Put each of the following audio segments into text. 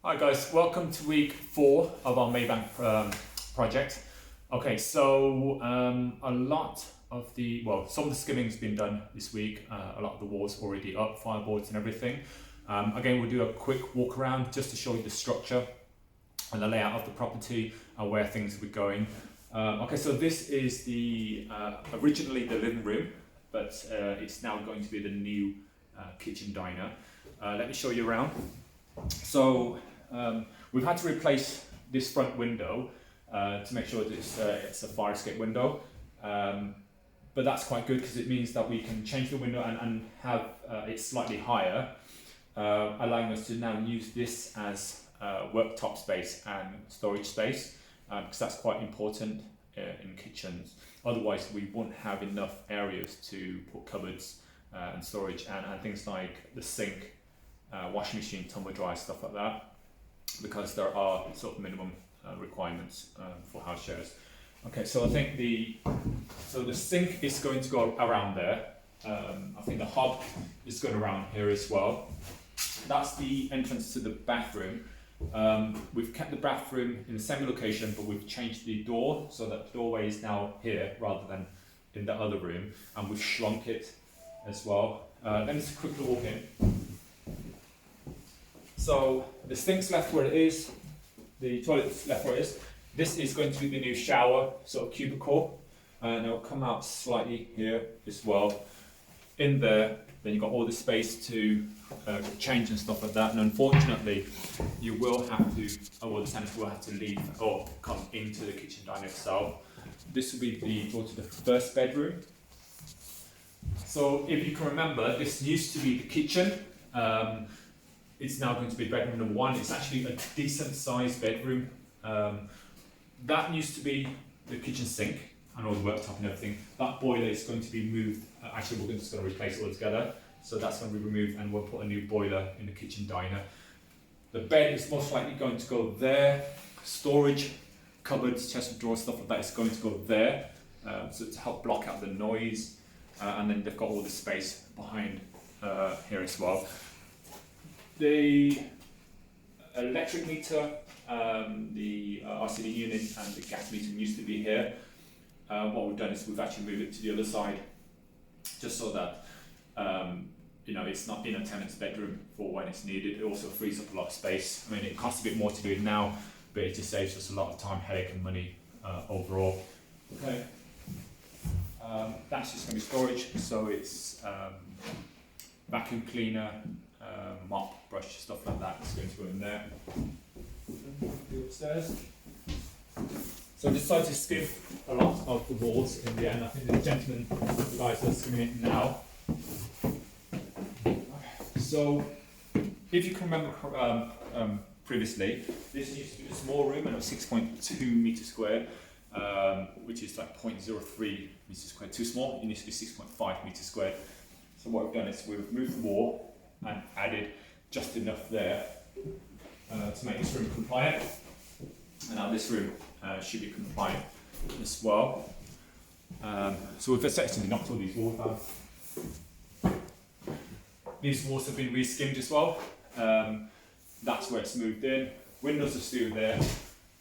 Hi guys, welcome to week 4 of our Maybank project. Okay, so a lot of some of the skimming's been done this week. A lot of the walls already up, fireboards and everything. Again, we'll do a quick walk around just to show you the structure and the layout of the property and where things will be going. Okay, so this is originally the living room, but it's now going to be the new kitchen diner. Let me show you around. So we've had to replace this front window to make sure that it's a fire escape window, but that's quite good because it means that we can change the window and have it slightly higher, allowing us to now use this as worktop space and storage space, because that's quite important in kitchens. Otherwise we won't have enough areas to put cupboards and storage and things like the sink, washing machine, tumble dryer, stuff like that, because there are sort of minimum requirements for house shares. Okay, so I think the sink is going to go around there. I think the hob is going around here as well. That's the entrance to the bathroom. We've kept the bathroom in the same location, but we've changed the door so that the doorway is now here rather than in the other room, and we've shrunk it as well. Let me just quickly walk in. So the sink's left where it is, the toilet's left where it is. This is going to be the new shower, sort of cubicle, and it'll come out slightly here as well. In there, then you've got all the space to change and stuff like that. And unfortunately, you will have to, or the tenant will have to leave or come into the kitchen diner itself. This will be the door to the first bedroom. So if you can remember, this used to be the kitchen. It's now going to be bedroom number 1. It's actually a decent sized bedroom. That used to be the kitchen sink and all the worktop and everything. That boiler is going to be moved. Actually, we're just going to replace it altogether. So that's going to be removed, and we'll put a new boiler in the kitchen diner. The bed is most likely going to go there. Storage, cupboards, chest of drawers, stuff like that is going to go there. So to help block out the noise. And then they've got all the space behind here as well. The electric meter, the RCD unit and the gas meter used to be here. What we've done is we've actually moved it to the other side, just so that it's not in a tenant's bedroom for when it's needed. It also frees up a lot of space. I mean, it costs a bit more to do it now, but it just saves us a lot of time, headache and money overall. Okay. That's just going to be storage, so it's vacuum cleaner, mop, brush, stuff like that is going to go in there. Upstairs. So I decided to skim a lot of the walls in the end. I think the gentleman, the guys are skimming it now. So if you can remember previously, this used to be a small room and it was 6.2 meters squared. Which is like 0.03 meters squared, too small. It needs to be 6.5 meters squared. So what we've done is we've moved the wall and added just enough there to make this room compliant. And now this room should be compliant as well. So we've effectively knocked all these walls down. These walls have been re-skimmed as well. That's where it's moved in. Windows are still there.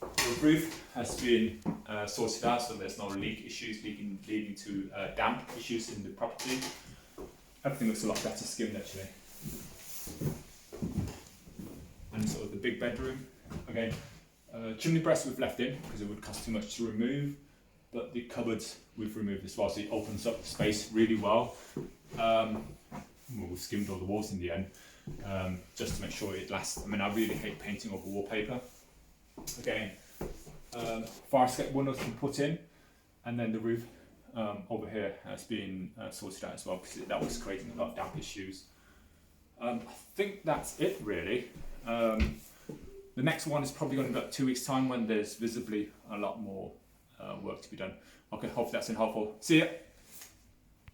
The roof has been sorted out, so there's no leak issues leading to damp issues in the property. Everything looks a lot better skimmed actually. And sort of the big bedroom, again, chimney breast we've left in because it would cost too much to remove, but the cupboards we've removed as well, so it opens up the space really well. We've skimmed all the walls in the end, just to make sure it lasts. I mean, I really hate painting over wallpaper. Again, fire escape windows can put in, and then the roof over here has been sorted out as well because that was creating a lot of damp issues. I think that's it really. The next one is probably going to be about 2 weeks' time when there's visibly a lot more work to be done. Okay, hopefully that's been helpful. See ya!